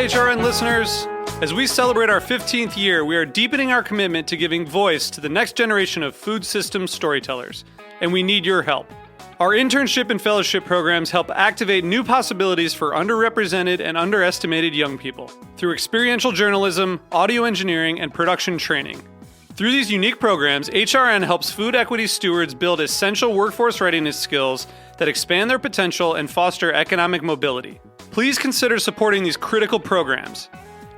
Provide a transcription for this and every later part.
HRN listeners. As we celebrate our 15th year, we are deepening our commitment to giving voice to the next generation of food systems storytellers, and we need your help. Our internship and fellowship programs help activate new possibilities for underrepresented and underestimated young people through experiential journalism, audio engineering, and production training. Through these unique programs, HRN helps food equity stewards build essential workforce readiness skills that expand their potential and foster economic mobility. Please consider supporting these critical programs.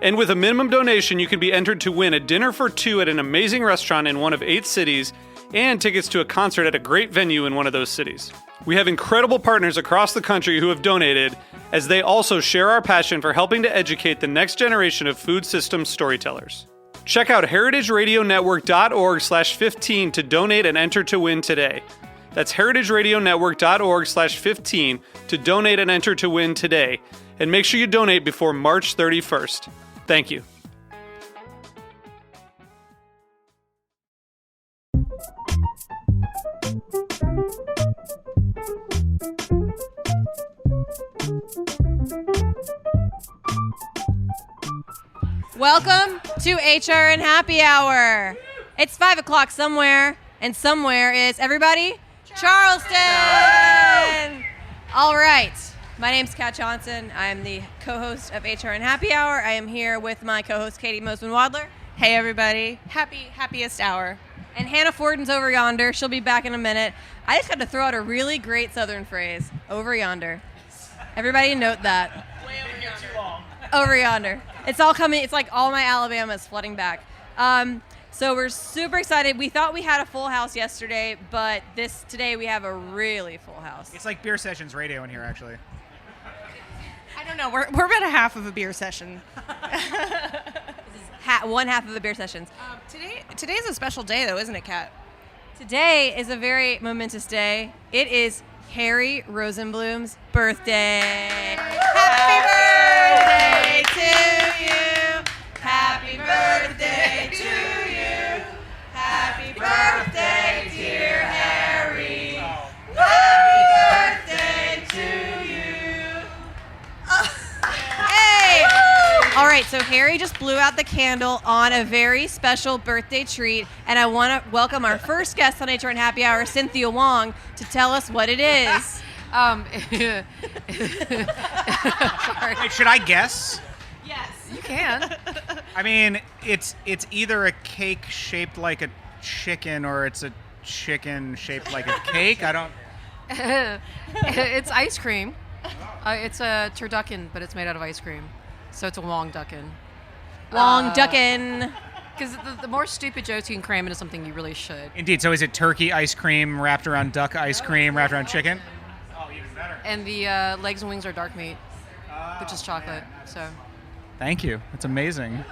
And with a minimum donation, you can be entered to win a dinner for two at an amazing restaurant in one of 8 cities and tickets to a concert at a great venue in one of those cities. We have incredible partners across the country who have donated, as they also share our passion for helping to educate the next generation of food systems storytellers. Check out heritageradionetwork.org/15 to donate and enter to win today. That's heritageradionetwork.org/15 to donate and enter to win today. And make sure you donate before March 31st. Thank you. Welcome to HRN Happy Hour. It's 5 o'clock somewhere, and somewhere is everybody? Charleston! All right. My name's Kat Johnson. I'm the co-host of HRN Happy Hour. I am here with my co-host, Katie Mosman-Wadler. Hey, everybody. Happiest hour. And Hannah Forden's over yonder. She'll be back in a minute. I just had to throw out a really great Southern phrase, over yonder. Everybody note that. Way over yonder. Too long. Over yonder. It's all coming. It's like all my Alabama is flooding back. So we're super excited. We thought we had a full house yesterday, but today we have a really full house. It's like beer sessions radio in here, actually. I don't know. We're about a half of a beer session. This is one half of the beer sessions. Today's a special day, though, isn't it, Kat? Today is a very momentous day. It is Harry Rosenblum's birthday. Happy birthday to you. Happy birthday to you. Happy birthday, dear Harry. Happy birthday to you. Hey! All right, so Harry just blew out the candle on a very special birthday treat, and I want to welcome our first guest on HRN Happy Hour, Cynthia Wong, to tell us what it is. Wait, should I guess? Yes. You can. I mean, it's either a cake shaped like a chicken or it's a chicken shaped like a cake. I don't. It's ice cream. It's a turducken, but it's made out of ice cream. So it's a Wong duckin. Wong duckin. Because the more stupid jokes you can cram into something, you really should. Indeed. So is it turkey ice cream wrapped around duck ice cream wrapped around chicken? Oh, even better. And the legs and wings are dark meat, which is chocolate. So. Thank you. That's amazing.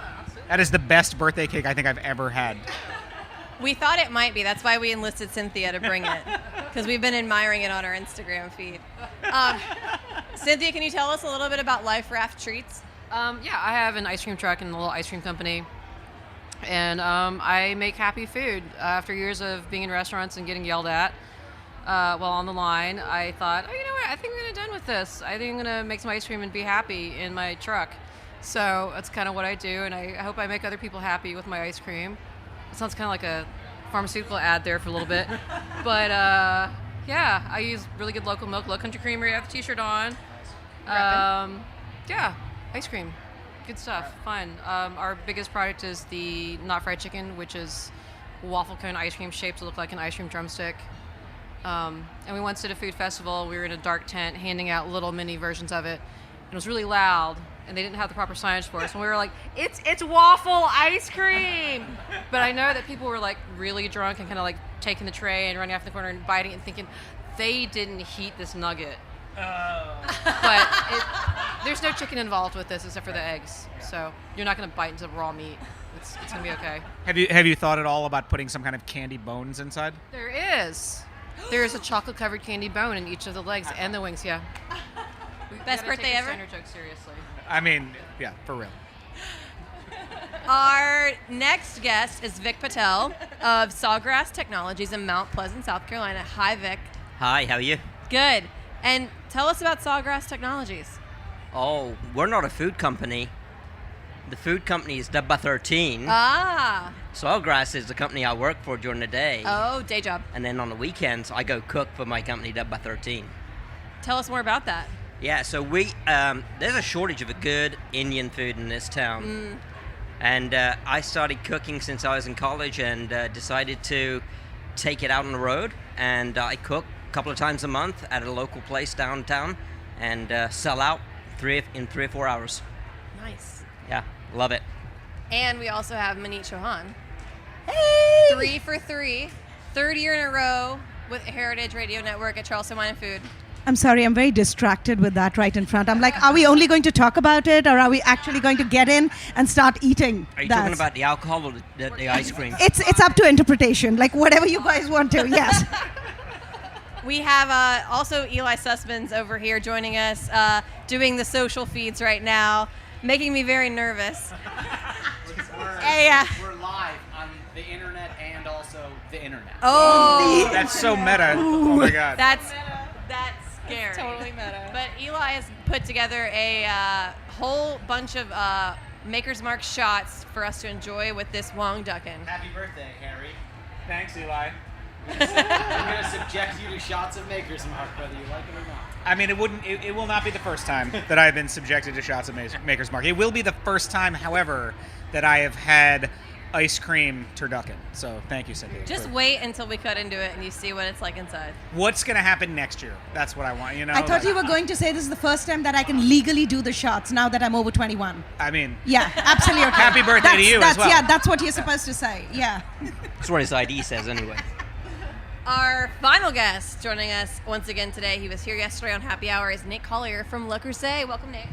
That is the best birthday cake I think I've ever had. We thought it might be. That's why we enlisted Cynthia to bring it, because we've been admiring it on our Instagram feed. Cynthia, can you tell us a little bit about Life Raft Treats? Yeah, I have an ice cream truck and a little ice cream company. And I make happy food. After years of being in restaurants and getting yelled at while on the line, I thought, oh, you know what? I think I'm going to done with this. I think I'm going to make some ice cream and be happy in my truck. So that's kind of what I do, and I hope I make other people happy with my ice cream. It sounds kind of like a pharmaceutical ad there for a little bit. But, yeah, I use really good local milk, Low Country Creamery. I have the t-shirt on. Yeah, ice cream. Good stuff. Fun. Our biggest product is the not fried chicken, which is waffle cone ice cream shaped to look like an ice cream drumstick. And we once did a food festival. We were in a dark tent handing out little mini versions of it. And it was really loud, and they didn't have the proper signage for us. And we were like, it's waffle ice cream! But I know that people were like really drunk and kind of like taking the tray and running off the corner and biting it and thinking, they didn't heat this nugget. But there's no chicken involved with this except for the eggs. So you're not going to bite into raw meat. It's going to be okay. Have you thought at all about putting some kind of candy bones inside? There is. There's a chocolate-covered candy bone in each of the legs and the wings, yeah. Best birthday ever? Take joke seriously. I mean, yeah, for real. Our next guest is Vik Patel of Sawgrass Technologies in Mount Pleasant, South Carolina. Hi, Vik. Hi, how are you? Good. And tell us about Sawgrass Technologies. Oh, we're not a food company. The food company is Dabba 13. Ah. Sawgrass is the company I work for during the day. Oh, day job. And then on the weekends, I go cook for my company, Dabba 13. Tell us more about that. Yeah, so there's a shortage of a good Indian food in this town. And I started cooking since I was in college and decided to take it out on the road. And I cook a couple of times a month at a local place downtown and sell out in 3 or 4 hours. Nice. Yeah, love it. And we also have Maneet Chauhan. Hey! 3 for 3. Third year in a row with Heritage Radio Network at Charleston Wine and Food. I'm sorry, I'm very distracted with that right in front. I'm like, are we only going to talk about it, or are we actually going to get in and start eating? Are you talking about the alcohol or the ice cream? It's up to interpretation, like whatever you guys want to, yes. We have also Eli Sussman's over here joining us, doing the social feeds right now, making me very nervous. We're live on the internet and also the internet. Oh, That's so meta. Oh my God. that's scary. It's totally meta. But Eli has put together a whole bunch of Maker's Mark shots for us to enjoy with this Wong Duckin. Happy birthday, Harry. Thanks, Eli. I'm going to subject you to shots of Maker's Mark, whether you like it or not. I mean, it will not be the first time that I've been subjected to shots of Maker's Mark. It will be the first time, however, that I have had ice cream turducken. So thank you, Cynthia. Just wait until we cut into it and you see what it's like inside. What's going to happen next year? That's what I want, I thought you were going to say this is the first time that I can legally do the shots now that I'm over 21. I mean, Yeah, absolutely. Happy birthday to you as well. Yeah, that's what you're supposed to say. Yeah. That's what his ID says anyway. Our final guest joining us once again today, he was here yesterday on Happy Hour, is Nate Collier from Le Creuset. Welcome, Nate.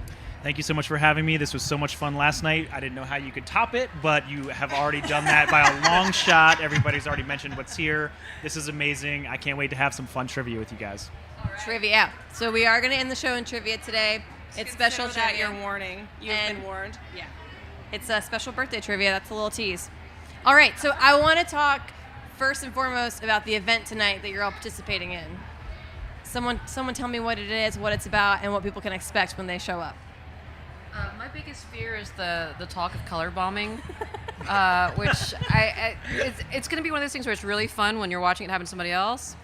Thank you so much for having me. This was so much fun last night. I didn't know how you could top it, but you have already done that by a long shot. Everybody's already mentioned what's here. This is amazing. I can't wait to have some fun trivia with you guys. Trivia. So we are going to end the show in trivia today. It's special Consider that trivia. your warning. You've And- been warned. Yeah. It's a special birthday trivia. That's a little tease. All right. So I want to talk first and foremost about the event tonight that you're all participating in. Someone tell me what it is, what it's about, and what people can expect when they show up. My biggest fear is the talk of color bombing, which it's going to be one of those things where it's really fun when you're watching it happen to somebody else,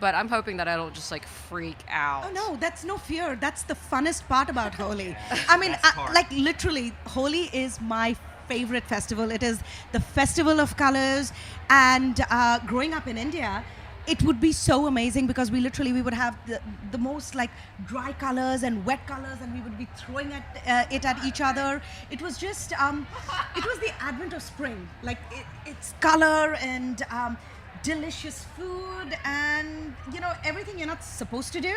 but I'm hoping that I don't just like freak out. Oh no, that's no fear. That's the funnest part about Holi. I mean, like literally, Holi is my favorite festival. It is the festival of colors, and growing up in India, it would be so amazing because we would have the most like dry colors and wet colors, and we would be throwing it at each other. It was just it was the advent of spring. Like it's color and delicious food and everything you're not supposed to do.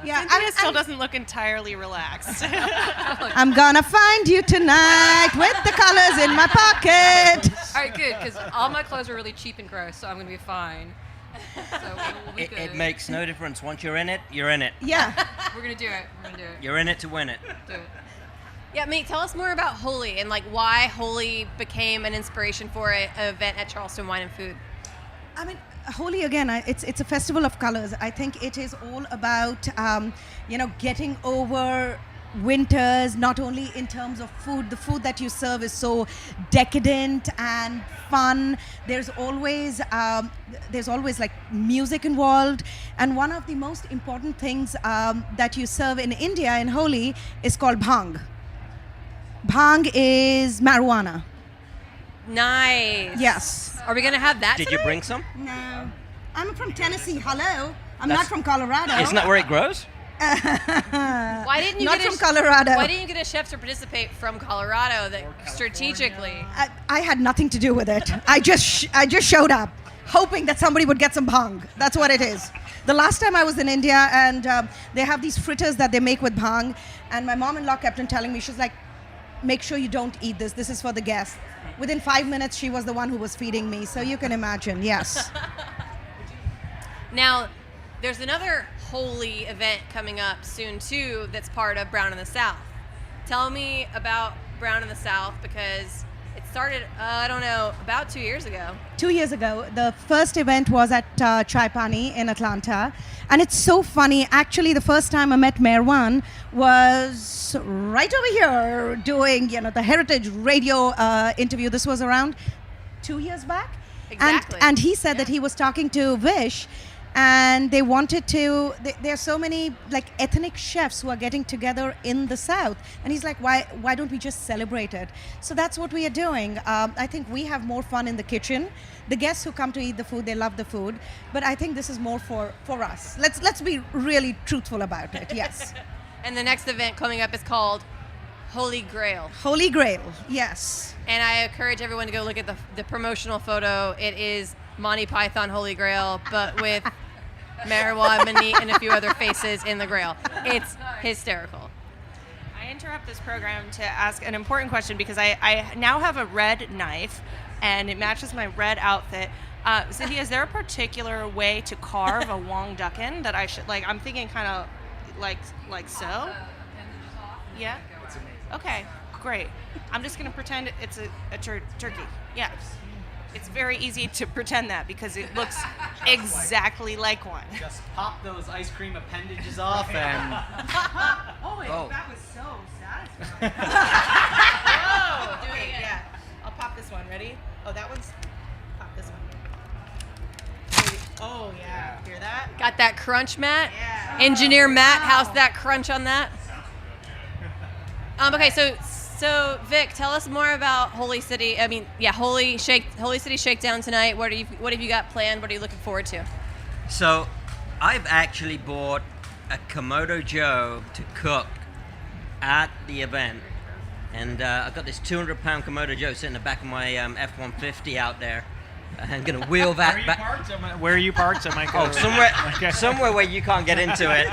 Yeah, Cynthia still doesn't look entirely relaxed. I'm gonna find you tonight with the colors in my pocket. All right, good, because all my clothes are really cheap and gross, so I'm going to be fine. So we'll be good. It makes no difference. Once you're in it, you're in it. Yeah. We're going to do it. You're in it to win it. Do it. Yeah, Mate, tell us more about Holi and like why Holi became an inspiration for an event at Charleston Wine and Food. I mean, Holi again. It's a festival of colors. I think it is all about getting over winters, not only in terms of food. The food that you serve is so decadent and fun. There's always like music involved, and one of the most important things that you serve in India in Holi is called bhang. Bhang is marijuana. Nice. Yes. Are we going to have that Did today? you bring some? No, I'm from Tennessee. Hello, I'm not from Colorado. Isn't that where it grows? Why didn't you Not get from Colorado. Why didn't you get a chef to participate from Colorado that strategically? I had nothing to do with it. I just showed up, hoping that somebody would get some bhang. That's what it is. The last time I was in India, and they have these fritters that they make with bhang, and my mom-in-law kept on telling me, she's like, make sure you don't eat this. This is for the guests. Within 5 minutes, she was the one who was feeding me. So you can imagine, yes. Now, there's another Holi event coming up soon too that's part of Brown in the South. Tell me about Brown in the South, because It started, I don't know, about 2 years ago. 2 years ago, the first event was at Chai Pani in Atlanta. And it's so funny. Actually, the first time I met Merwan was right over here doing, the Heritage Radio interview. This was around 2 years back. Exactly. And he said that he was talking to Vish, and they wanted to, there are so many like ethnic chefs who are getting together in the South. And he's like, why don't we just celebrate it? So that's what we are doing. I think we have more fun in the kitchen. The guests who come to eat the food, they love the food. But I think this is more for us. Let's be really truthful about it, yes. And the next event coming up is called Holy Grail. Holy Grail, yes. And I encourage everyone to go look at the promotional photo. It is Monty Python Holy Grail, but with Marwa, Maneet, and a few other faces in the grail. It's hysterical. I interrupt this program to ask an important question because I now have a red knife and it matches my red outfit. Cynthia, is there a particular way to carve a Wong ducken that I should, like, I'm thinking kind of like so? Yeah? Okay, great. I'm just going to pretend it's a turkey. Yeah. It's very easy to pretend that because it looks exactly like one. Just pop those ice cream appendages off and... That was so satisfying. Okay, yeah. I'll pop this one. Ready? Oh, that one's... Pop this one. Maybe. Oh, yeah. Hear that? Got that crunch, Matt? Yeah. Engineer Matt, how's that crunch on that? Okay, so Vic, tell us more about Holy City. Holy City Shakedown tonight. What have you got planned? What are you looking forward to? So, I've actually bought a Komodo Joe to cook at the event, and I've got this 200-pound Komodo Joe sitting in the back of my F-150 out there. I'm gonna wheel that back. Where are you parked? Somewhere where you can't get into it.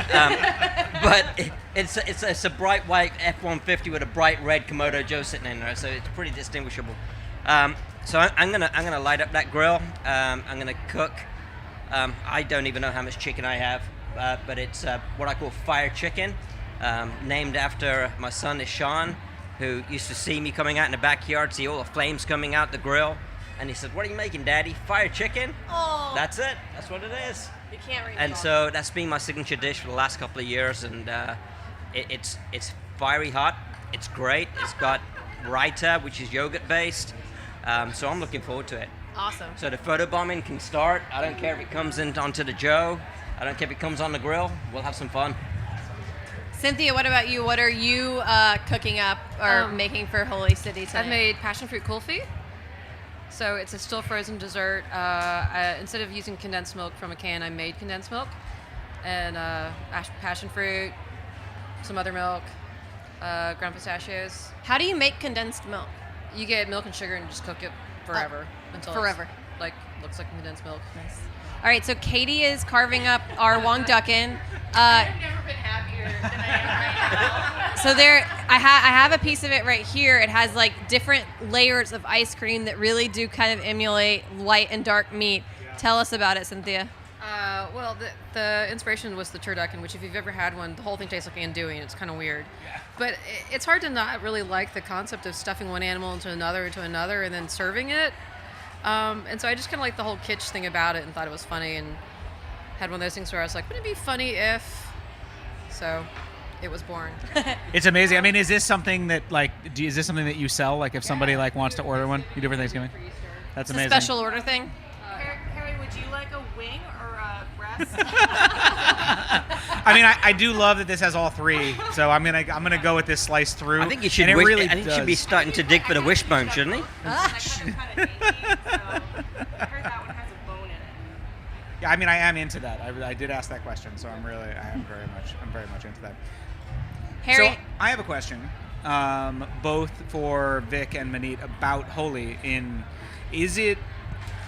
But it's a bright white F-150 with a bright red Komodo Joe sitting in there, so it's pretty distinguishable. So I'm gonna light up that grill. I'm gonna cook. I don't even know how much chicken I have, but it's what I call fire chicken, named after my son Ishan, who used to see me coming out in the backyard, see all the flames coming out the grill. And he said, "What are you making, Daddy? Fire chicken?" Oh. That's it. That's what it is. You can't read And so that's been my signature dish for the last couple of years, and it's fiery hot. It's great. It's got raita, which is yogurt based. So I'm looking forward to it. Awesome. So the photo bombing can start. I don't care if it comes onto the Joe. I don't care if it comes on the grill. We'll have some fun. Cynthia, what about you? What are you cooking up or making for Holy City tonight? I've made passion fruit kulfi. So it's a still frozen dessert. Instead of using condensed milk from a can, I made condensed milk and passion fruit, some other milk, ground pistachios. How do you make condensed milk? You get milk and sugar and just cook it forever until forever. It's looks like condensed milk. Nice. All right, so Katie is carving up our Wong ducken. I've never been happier than I am right now. So I have a piece of it right here. It has like different layers of ice cream that really do kind of emulate light and dark meat. Tell us about it, Cynthia. Well, the inspiration was the turducken, which if you've ever had one, the whole thing tastes like andouille, and it's kind of weird. Yeah. But it's hard to not really like the concept of stuffing one animal into another, and then serving it. And so I just kind of liked the whole kitsch thing about it and thought it was funny, and had one of those things where I was like, wouldn't it be funny if... So it was born. It's amazing. I mean, is this something that is this something that you sell? Like if somebody wants to order one, you do for Thanksgiving? That's it's amazing. A special order thing. Harry, would you like a wing or a breast? I mean, I do love that this has all three, so I'm gonna go with this slice through. I think you should. Really should be starting to dig for the wishbone, shouldn't he? I heard that one has a bone in it. Yeah, I mean, I am into that. I did ask that question, so I'm very much into that. Harry, So I have a question, both for Vik and Maneet about Holi.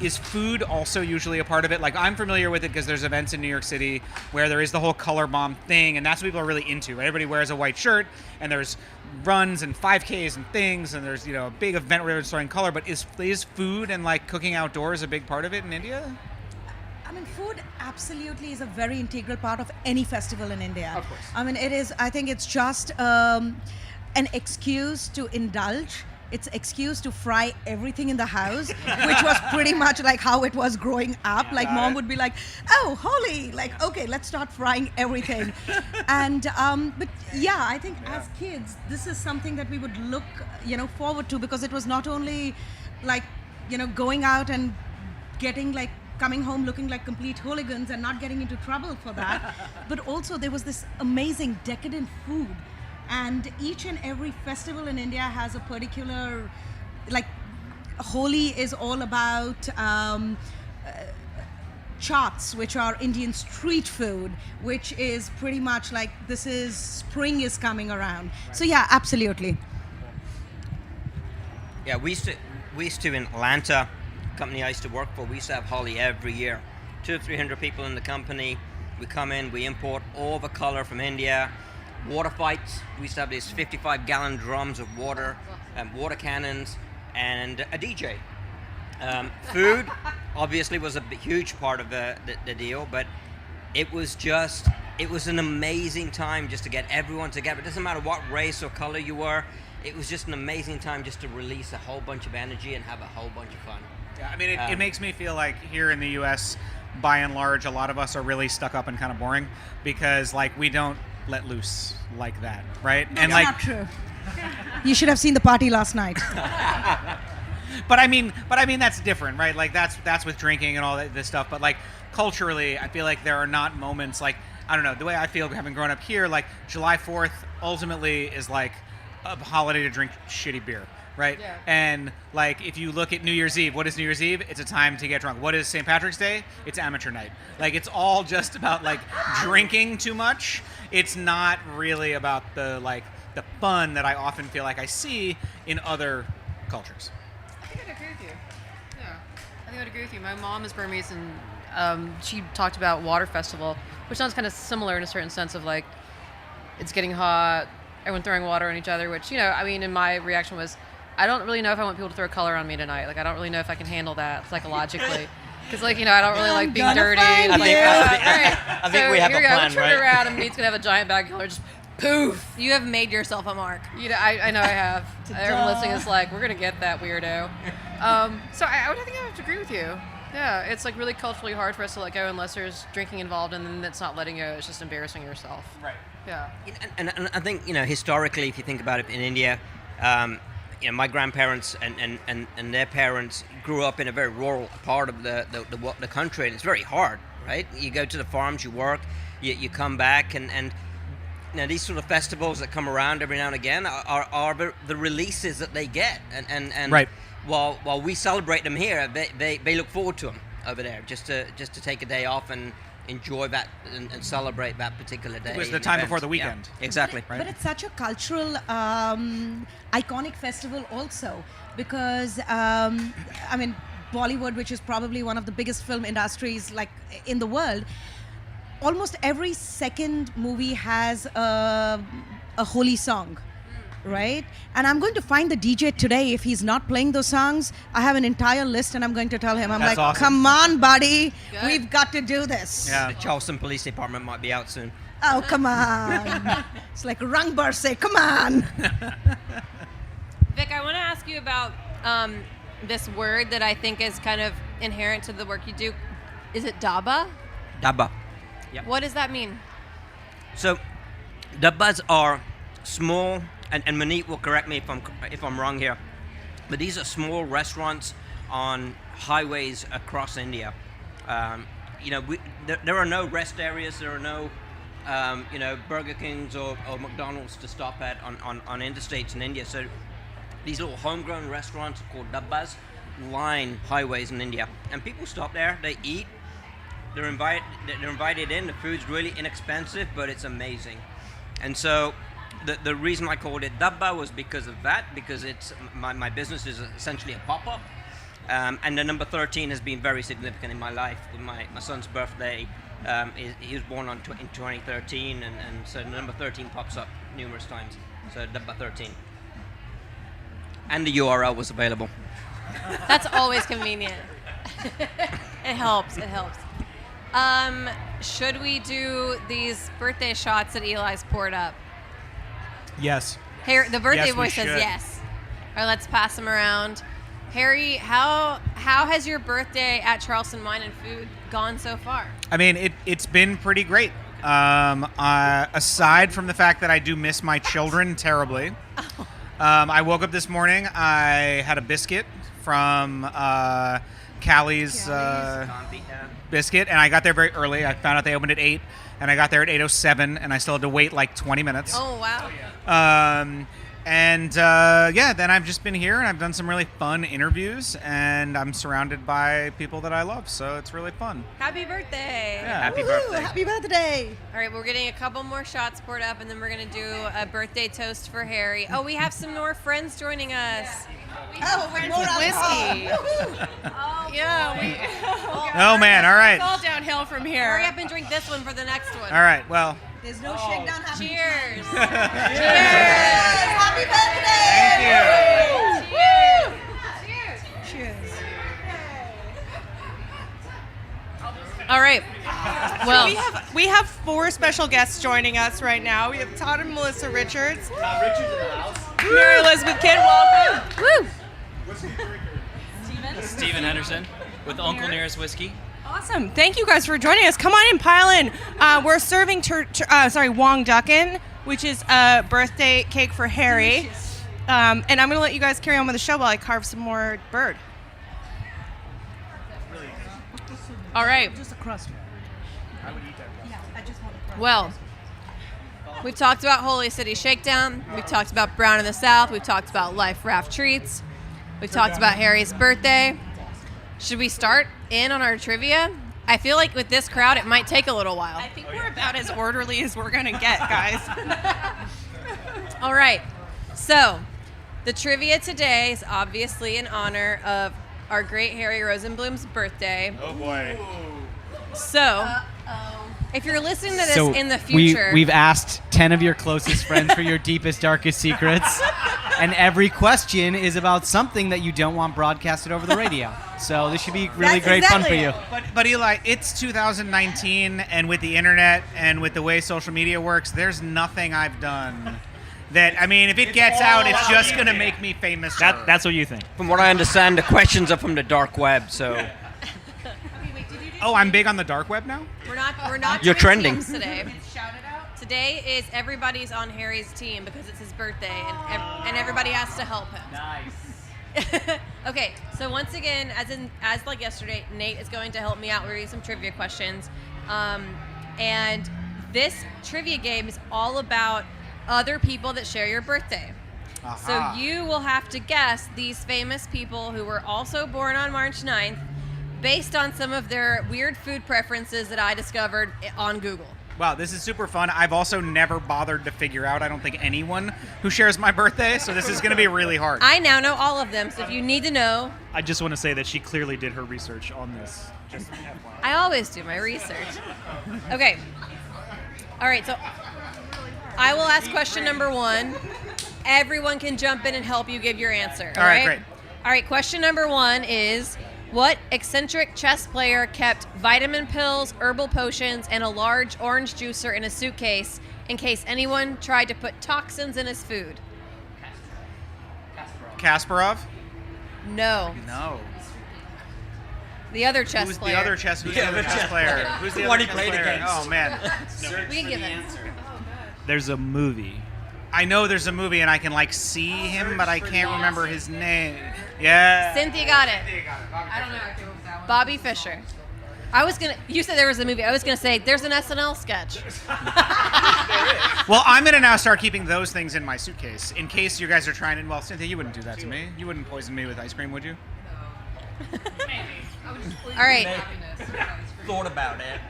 Is food also usually a part of it? Like, I'm familiar with it because there's events in New York City where there is the whole color bomb thing, and that's what people are really into. Everybody wears a white shirt, and there's runs and 5Ks and things, and there's a big event where they're storing color. But is food and cooking outdoors a big part of it in India? I mean, food absolutely is a very integral part of any festival in India. Of course. I mean, it is. I think it's just an excuse to indulge it's excuse to fry everything in the house, which was pretty much like how it was growing up. Like mom would be like, "Oh, Holi!" Like, okay, let's start frying everything. And but yeah, I think as kids, this is something that we would look, forward to, because it was not only like, going out and getting like coming home looking like complete hooligans and not getting into trouble for that, but also there was this amazing decadent food. And each and every festival in India has a particular, like, Holi is all about chaats, which are Indian street food, which is pretty much like spring is coming around. Right. So yeah, absolutely. Yeah, we used to in Atlanta, company I used to work for, we used to have Holi every year. 200 or 300 people in the company. We come in, we import all the color from India. Water fights. We used to have these 55-gallon drums of water, water cannons, and a DJ. Food, obviously, was a huge part of the deal, but it was an amazing time just to get everyone together. It doesn't matter what race or color you were. It was just an amazing time just to release a whole bunch of energy and have a whole bunch of fun. Yeah, I mean, it makes me feel like here in the U.S., by and large, a lot of us are really stuck up and kind of boring because, like, we don't let loose like that, right? That's not true. You should have seen the party last night. But I mean that's different, right? Like that's with drinking and all this stuff. But like culturally, I feel like there are not moments like, I don't know, the way I feel having grown up here, like July 4th ultimately is like a holiday to drink shitty beer, right? Yeah. And like if you look at New Year's Eve, what is New Year's Eve? It's a time to get drunk. What is St. Patrick's Day? It's amateur night. Like it's all just about like drinking too much. It's not really about the fun that I often feel like I see in other cultures. I think I'd agree with you. Yeah, I think I'd agree with you. My mom is Burmese, and she talked about water festival, which sounds kind of similar in a certain sense of like, it's getting hot, everyone throwing water on each other, which, and my reaction was, I don't really know if I want people to throw color on me tonight. Like, I don't really know if I can handle that psychologically. Because, I don't really like being dirty. I think we have a plan, turn right? around, and Maneet's going to have a giant bag of color, just poof. You have made yourself a mark. I know I have. Everyone listening is like, we're going to get that weirdo. So I think I have to agree with you. Yeah, it's like really culturally hard for us to let go unless there's drinking involved, and then it's not letting go, it's just embarrassing yourself. Right. Yeah. And I think, historically, if you think about it in India, my grandparents and their parents grew up in a very rural part of the country, and it's very hard, right? You go to the farms, you work, you come back, and these sort of festivals that come around every now and again are the releases that they get, and right. While we celebrate them here, they look forward to them over there, just to take a day off and enjoy that and celebrate that particular day. It was the time before the weekend. Yeah, exactly. But it's such a cultural, iconic festival also, because, Bollywood, which is probably one of the biggest film industries like in the world, almost every second movie has a Holi song. Right? And I'm going to find the DJ today. If he's not playing those songs, I have an entire list and I'm going to tell him, That's awesome. Come on, buddy. Good. We've got to do this. Yeah. The Charleston Police Department might be out soon. Oh, come on. It's like Rang Barse. Come on. Vik, I want to ask you about this word that I think is kind of inherent to the work you do. Is it dabba? Dabba. Yep. What does that mean? So, dabbas are small, and Maneet will correct me if I'm wrong here, but these are small restaurants on highways across India. There are no rest areas. There are no, Burger Kings or McDonald's to stop at on interstates in India. So these little homegrown restaurants called dabbas line highways in India, and people stop there. They eat. They're invited in. The food's really inexpensive, but it's amazing. And so the reason I called it dabba was because of that, because it's my business is essentially a pop-up. And the number 13 has been very significant in my life. With my son's birthday, he was born in 2013, and so the number 13 pops up numerous times. So dabba 13. And the URL was available. That's always convenient. It helps. Should we do these birthday shots that Eli's poured up? Yes. Hey, the birthday Yes, we boy says should. yes. All right, let's pass them around. Harry, how has your birthday at Charleston Wine and Food gone so far? I mean, it's been pretty great. Aside from the fact that I do miss my children terribly. I woke up this morning. I had a biscuit from Callie's biscuit, and I got there very early. I found out they opened at 8, and I got there at 8:07, and I still had to wait like 20 minutes. Oh, wow. Then I've just been here, and I've done some really fun interviews, and I'm surrounded by people that I love, so it's really fun. Happy birthday. Yeah. Happy Woo, birthday. happy birthday. All right, we're getting a couple more shots poured up, and then we're going to do a birthday toast for Harry. Oh, we have some more friends joining us. Oh, with more whiskey. Oh, man, all right. It's all downhill from here. Hurry up and drink this one for the next one. All right, well, There's no shakedown happening. Cheers. Happy birthday. thank you. Cheers. All right. Well, We have 4 special guests joining us right now. We have Todd and Melissa Richards. Todd Richards in the house. Mary Elizabeth Kidd, welcome. woo. Steven Henderson with Uncle Nearest Whiskey. Awesome. Thank you guys for joining us. Come on in, pile in. We're serving Wong Duckin, which is a birthday cake for Harry. And I'm going to let you guys carry on with the show while I carve some more bird. All right. Just a crust. Yeah, I just want a crust. Well, we've talked about Holy City Shakedown. We've talked about Brown in the South. We've talked about Life Raft Treats. We've talked about Harry's birthday. Should we start in on our trivia? I feel like with this crowd, it might take a little while. I think we're about as orderly as we're going to get, guys. All right. So, the trivia today is obviously in honor of our great Harry Rosenblum's birthday. Oh, boy. So, if you're listening to this in the future, we've asked 10 of your closest friends for your deepest, darkest secrets, and every question is about something that you don't want broadcasted over the radio. So this should be really That's great exactly fun for you. But Eli, it's 2019, and with the internet and with the way social media works, there's nothing I've done that, I mean, if it gets out, it's just going to make me famous. That's what you think. From what I understand, the questions are from the dark web, so Oh, I'm big on the dark web now? we're not You're doing trending. teams today. Today is everybody's on Harry's team because it's his birthday, and everybody has to help him. Nice. Okay, so once again, as like yesterday, Nate is going to help me out. We're reading some trivia questions, and this trivia game is all about other people that share your birthday. Aha. So you will have to guess these famous people who were also born on March 9th based on some of their weird food preferences that I discovered on Google. Wow, this is super fun. I've also never bothered to figure out, I don't think, anyone who shares my birthday, so this is going to be really hard. I now know all of them, so if you need to know, I just want to say that she clearly did her research on this. Just FYI. I always do my research. Okay. All right, so I will ask question number 1. Everyone can jump in and help you give your answer. All right, great. All right, question number 1 is, what eccentric chess player kept vitamin pills, herbal potions, and a large orange juicer in a suitcase in case anyone tried to put toxins in his food? Kasparov? No. No. The other chess Who's player. the other chess? Who's the other chess player? Who's the What other he chess played player? against. Oh, man. We can give it. There's a movie. I know there's a movie and I can like see him, but I can't remember his name. Yeah. Cynthia got it. I don't know how to go with that one. Bobby Fischer. You said there was a movie. I was going to say, there's an SNL sketch. Well, I'm gonna now start keeping those things in my suitcase in case you guys are trying to. Well, Cynthia, you wouldn't do that to me. You wouldn't poison me with ice cream, would you? All right. thought about it.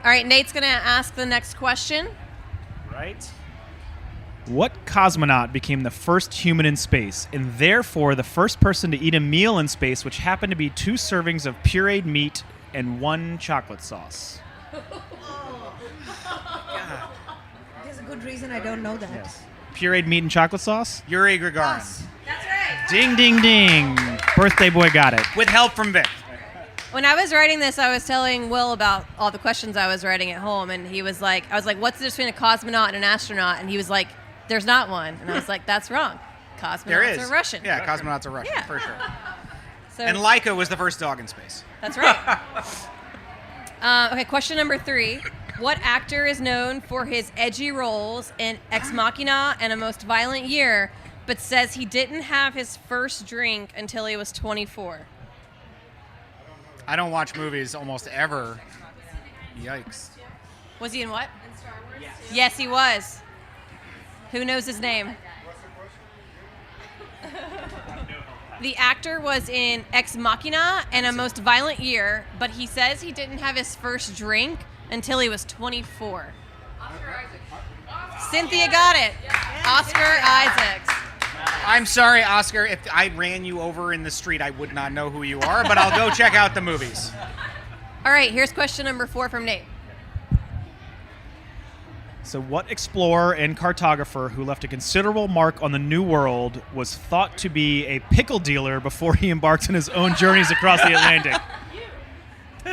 All right, Nate's going to ask the next question. Right? What cosmonaut became the first human in space, and therefore the first person to eat a meal in space which happened to be 2 servings of pureed meat and 1 chocolate sauce? There's a good reason I don't know that. Yes. Pureed meat and chocolate sauce? Yuri Gagarin. That's right. Ding, ding, ding. Birthday boy got it. With help from Vic. When I was writing this, I was telling Will about all the questions I was writing at home, and he was like, I was like, what's the difference between a cosmonaut and an astronaut? And he was like, there's not one. And I was like, that's wrong. There Cosmonauts is. are Russian. Yeah, cosmonauts are Russian, Yeah. for sure. So, And Laika was the first dog in space. that's right. Okay, question number 3. What actor is known for his edgy roles in Ex Machina and A Most Violent Year, but says he didn't have his first drink until he was 24? I don't watch movies almost ever. Yikes. Was he in what? In Star Wars? Yes, he was. Who knows his name? The actor was in Ex Machina and A Most Violent Year, but he says he didn't have his first drink until he was 24. Cynthia got it. Oscar Isaacs. I'm sorry, Oscar. If I ran you over in the street, I would not know who you are, but I'll go check out the movies. All right, here's question number 4 from Nate. So, what explorer and cartographer who left a considerable mark on the New World was thought to be a pickle dealer before he embarked on his own journeys across the Atlantic?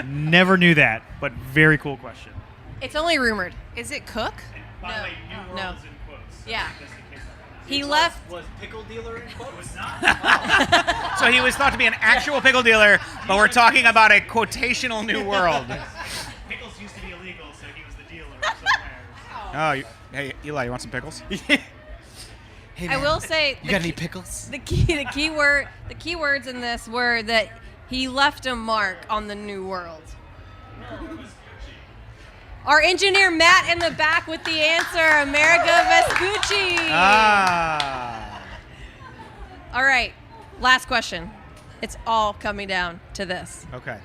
Never knew that, but very cool question. It's only rumored. Is it Cook? By the way, New World No. is in quotes. Yeah. Just in case. He left. Was pickle dealer in quotes? Was not. So he was thought to be an actual pickle dealer, but we're talking about a quotational new world. Pickles used to be illegal, so he was the dealer somewhere. Hey, Eli, you want some pickles? Hey, I will say You got any pickles? the key words in this were that he left a mark on the New World. Our engineer Matt in the back with the answer, America Vespucci. All right, last question. It's all coming down to this. Okay.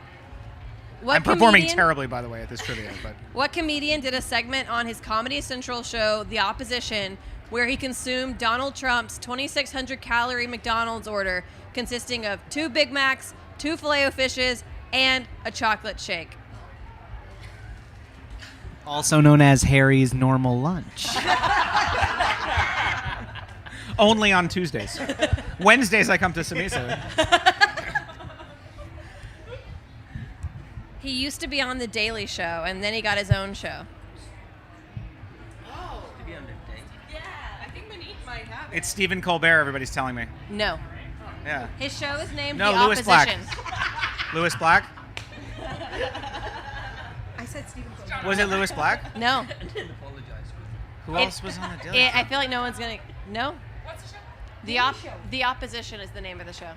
What I'm performing comedian- terribly, by the way, at this trivia, but What comedian did a segment on his Comedy Central show, The Opposition, where he consumed Donald Trump's 2,600-calorie McDonald's order consisting of 2 Big Macs, 2 Filet-O-Fishes, and a chocolate shake? Also known as Harry's normal lunch. only on Tuesdays. Wednesdays I come to Samisa. He used to be on The Daily Show, and then he got his own show. I think Maneet might have It's Stephen Colbert, everybody's telling me. No. Yeah. His show is named No, The Louis Black. Opposition. Louis Black? I said Stephen Colbert. Was it Louis Black? No. Who else was on the Daily Show? I feel like no one's going to... No? What's the show? The Opposition is the name of the show.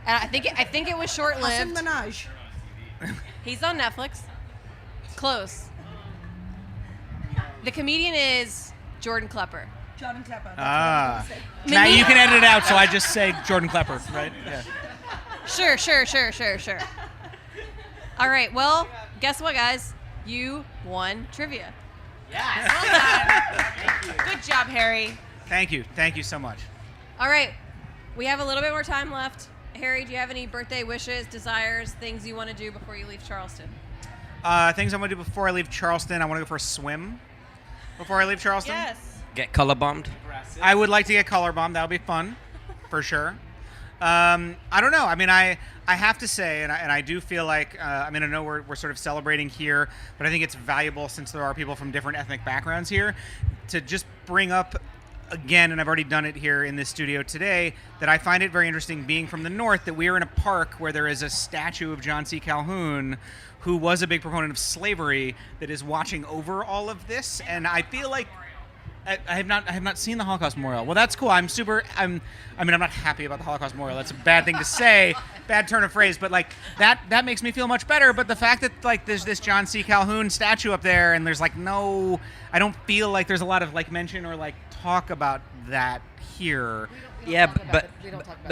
And I think it was Hassan short-lived. Minaj. He's on Netflix. Close. The comedian is Jordan Klepper. Jordan Klepper. Ah. Now you can edit it out, so I just say Jordan Klepper, right? Yeah. Sure. All right, well, guess what, guys? You won trivia. Good job, Harry. Thank you so much. All right, we have a little bit more time left. Harry, do you have any birthday wishes, desires, things you want to do before you leave Charleston? Things I want to do before I leave Charleston. I want to go for a swim before I leave Charleston. Yes. Get color bombed. I would like to get color bombed. That would be fun, for sure. I don't know. I mean, I have to say, and I do feel like, I know we're sort of celebrating here, but I think it's valuable since there are people from different ethnic backgrounds here to just bring up again, and I've already done it here in this studio today, that I find it very interesting being from the North that we are in a park where there is a statue of John C. Calhoun, who was a big proponent of slavery, that is watching over all of this, and I feel like I have not seen the Holocaust Memorial. Well, that's cool. I'm not happy about the Holocaust Memorial. That's a bad thing to say, bad turn of phrase, but like that makes me feel much better. But the fact that like there's this John C. Calhoun statue up there, and there's like no, I don't feel like there's a lot of like mention or like talk about that here. Yeah, but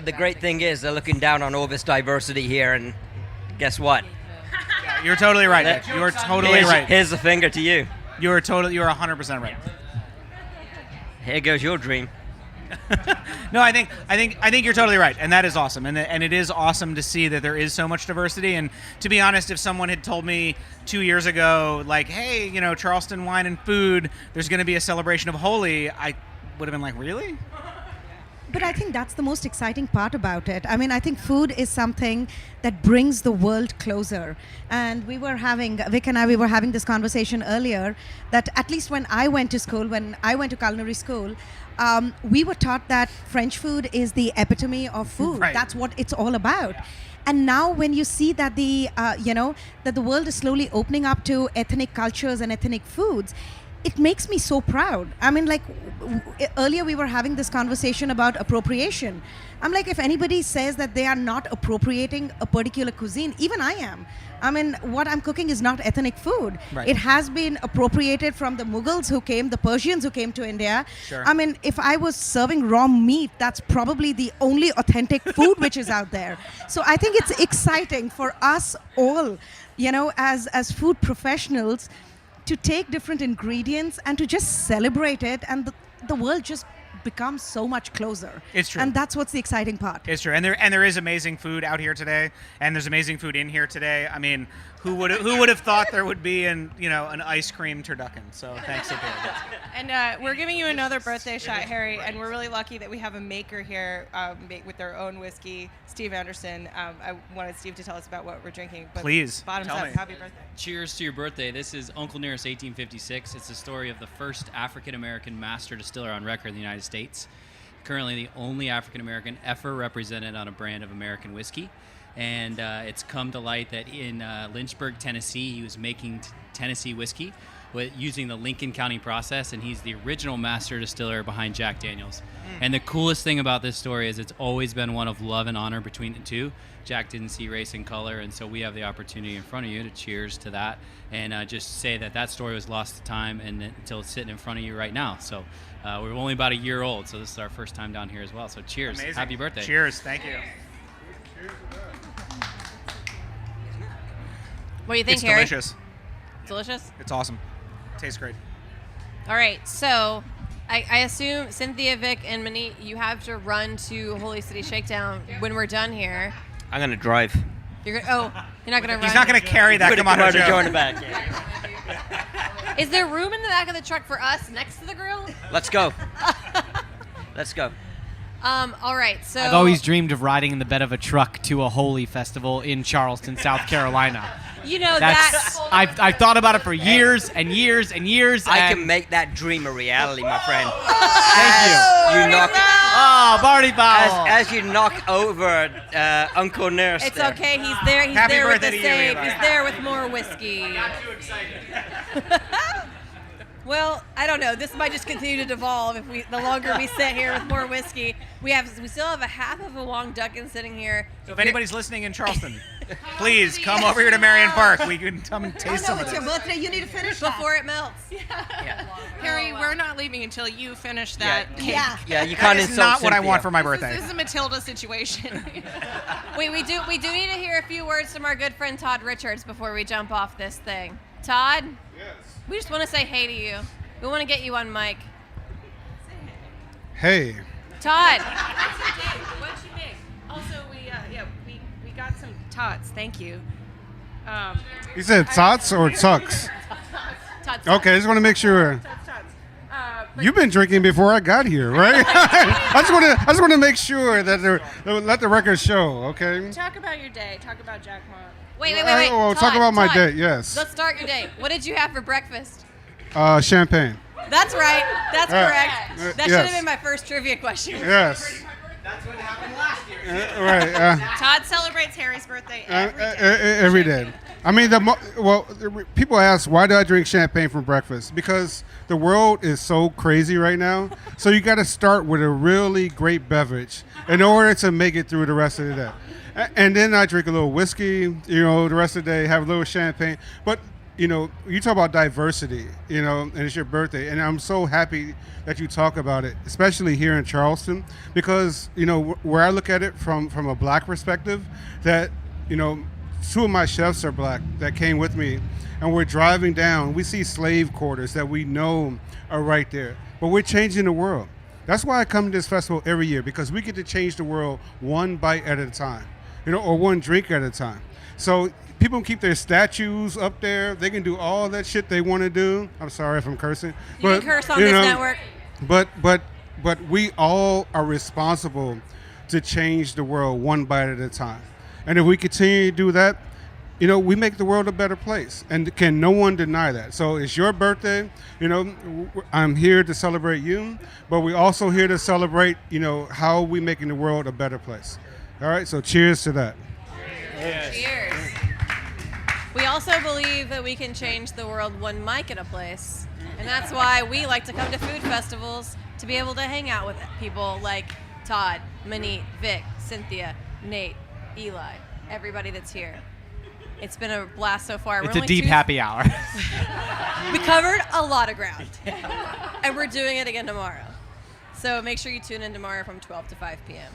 the great thing is they're looking down on all this diversity here, and guess what? Yeah, you're totally right. Nick. You're totally right. Here's the finger to you. You're 100% right. Here goes your dream. No, I think you're totally right, and that is awesome, and it is awesome to see that there is so much diversity. And to be honest, if someone had told me 2 years ago, like, hey, Charleston wine and food, there's going to be a celebration of Holi, I would have been like, really? But I think that's the most exciting part about it. I mean, I think food is something that brings the world closer. And Vik and I, we were having this conversation earlier that at least when I went to school, when I went to culinary school, we were taught that French food is the epitome of food. Right. That's what it's all about. And now when you see that that the world is slowly opening up to ethnic cultures and ethnic foods, it makes me so proud. I mean, like earlier we were having this conversation about appropriation. I'm like, if anybody says that they are not appropriating a particular cuisine, even I am. I mean, what I'm cooking is not ethnic food. Right. It has been appropriated from the Mughals who came, the Persians who came to India. Sure. I mean, if I was serving raw meat, that's probably the only authentic food which is out there. So I think it's exciting for us all, as food professionals, to take different ingredients and to just celebrate it, and the world just becomes so much closer. It's true. And that's what's the exciting part. It's true, and there is amazing food out here today, and there's amazing food in here today. I mean, who would have thought there would be an ice cream turducken? So thanks, Cynthia. And we're giving you another birthday shot, Harry, and we're really lucky that we have a maker here with their own whiskey, Steve Anderson. I wanted Steve to tell us about what we're drinking. But Please, bottoms tell up, me. happy birthday. Cheers to your birthday. This is Uncle Nearest 1856. It's the story of the first African-American master distiller on record in the United States. Currently the only African-American ever represented on a brand of American whiskey. And it's come to light that in Lynchburg, Tennessee, he was making Tennessee whiskey using the Lincoln County process, and he's the original master distiller behind Jack Daniels. And the coolest thing about this story is it's always been one of love and honor between the two. Jack didn't see race and color, and so we have the opportunity in front of you to cheers to that and just say that story was lost to time and until it's sitting in front of you right now. So we're only about a year old, so this is our first time down here as well. So cheers. Amazing. Happy birthday. Cheers. Thank you. What do you think, It's Harry? delicious. Delicious? It's awesome. Tastes great. All right, so I assume Cynthia, Vik, and Maneet, you have to run to Holy City Shakedown when we're done here. I'm gonna drive. You're not gonna run. He's not going to carry that. Come on, Joe in the Joe. back. Yeah. Is there room in the back of the truck for us next to the grill? Let's go. Let's go. All right, so I've always dreamed of riding in the bed of a truck to a holy festival in Charleston, South Carolina. I've thought about it for years and years and years. I and can make that dream a reality, my friend. Thank you. Barney Fowl. As you knock over Uncle Nurse. it's there. okay. He's there. He's Happy there with birthday the to you, save. Eli. He's there with more whiskey. Too excited. Well, I don't know. This might just continue to devolve the longer we sit here with more whiskey. We still have a half of a Wong Duckin sitting here. So if anybody's listening in Charleston, please come over here to Marion Park. We can come and taste some of It's this. your birthday. You need to finish before it melts. Harry, we're not leaving until you finish that cake. Yeah, you That can't is insult not what I Cynthia. want for my This birthday. is a Matilda situation. Wait, we do need to hear a few words from our good friend Todd Richards before we jump off this thing. Todd? Yes. We just want to say hey to you. We want to get you on mic. Hey. Todd. What'd you make? Also, we got some tots. Thank you. You said tots or tucks? Todd. Okay, I just want to make sure. But You've been drinking before I got here, right? I just want to make sure that let the record show, okay? talk about your day. Talk about Jack Ma. Wait. Well, talk Todd, about my Todd. day, yes. Let's start your day. What did you have for breakfast? Champagne. That's right. That's correct. That should have yes. been my first trivia question. Yes. That's what happened last year. Right. Todd celebrates Harry's birthday every day. Every day. I mean, people ask, why do I drink champagne for breakfast? Because the world is so crazy right now. So you got to start with a really great beverage in order to make it through the rest of the day. And then I drink a little whiskey, the rest of the day, have a little champagne. But, you talk about diversity, and it's your birthday. And I'm so happy that you talk about it, especially here in Charleston, because, where I look at it from a black perspective, that, two of my chefs are black that came with me, and we're driving down. We see slave quarters that we know are right there, but we're changing the world. That's why I come to this festival every year, because we get to change the world one bite at a time, or one drink at a time. So people can keep their statues up there. They can do all that shit they want to do. I'm sorry if I'm cursing. You can curse on this network. But but we all are responsible to change the world one bite at a time. And if we continue to do that, we make the world a better place. And can no one deny that? So it's your birthday. I'm here to celebrate you, but we're also here to celebrate, how we making the world a better place. All right, so cheers to that. Cheers. We also believe that we can change the world one mic at a place. And that's why we like to come to food festivals, to be able to hang out with people like Todd, Maneet, Vik, Cynthia, Nate, Eli, everybody that's here. It's been a blast so far. It's a deep happy hour. We covered a lot of ground. And we're doing it again tomorrow. So make sure you tune in tomorrow from 12 to 5 p.m.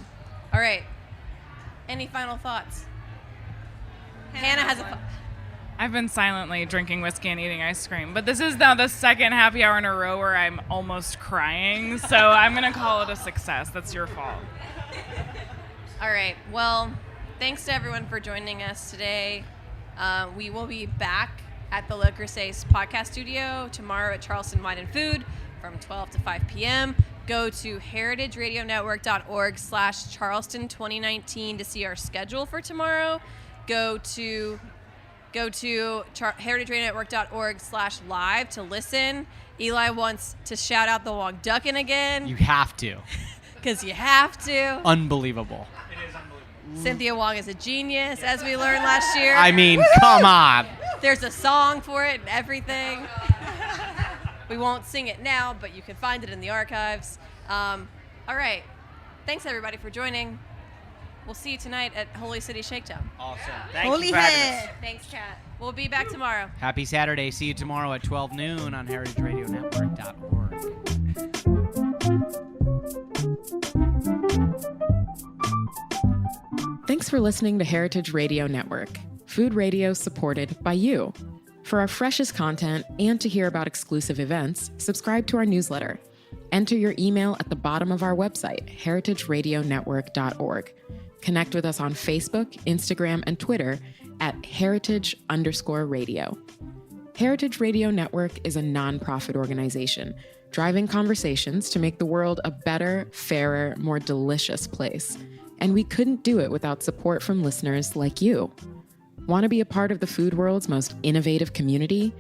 All right. Any final thoughts? Hannah has a... I've been silently drinking whiskey and eating ice cream, but this is now the second happy hour in a row where I'm almost crying, so I'm going to call it a success. That's your fault. All right. Well, thanks to everyone for joining us today. We will be back at the Le Creuset podcast studio tomorrow at Charleston Wine and Food from 12 to 5 p.m. Go to heritageradionetwork.org/Charleston 2019 to see our schedule for tomorrow. Go to heritageradionetwork.org/live to listen. Eli wants to shout out the Wong Duckin again. You have to. Because you have to. Unbelievable. Cynthia Wong is a genius, as we learned last year. I mean, come on. There's a song for it and everything. We won't sing it now, but you can find it in the archives. All right. Thanks, everybody, for joining. We'll see you tonight at Holy City Shakedown. Awesome. Holy head. Thanks, chat. We'll be back tomorrow. Happy Saturday. See you tomorrow at 12 noon on heritageradionetwork.org. Thanks for listening to Heritage Radio Network, food radio supported by you. For our freshest content and to hear about exclusive events, subscribe to our newsletter. Enter your email at the bottom of our website, heritageradionetwork.org. Connect with us on Facebook, Instagram, and Twitter at heritage_radio. Heritage Radio Network is a nonprofit organization driving conversations to make the world a better, fairer, more delicious place. And we couldn't do it without support from listeners like you. Want to be a part of the food world's most innovative community?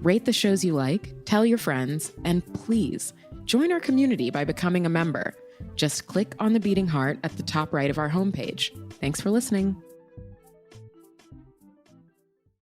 Rate the shows you like, tell your friends, and please join our community by becoming a member. Just click on the beating heart at the top right of our homepage. Thanks for listening.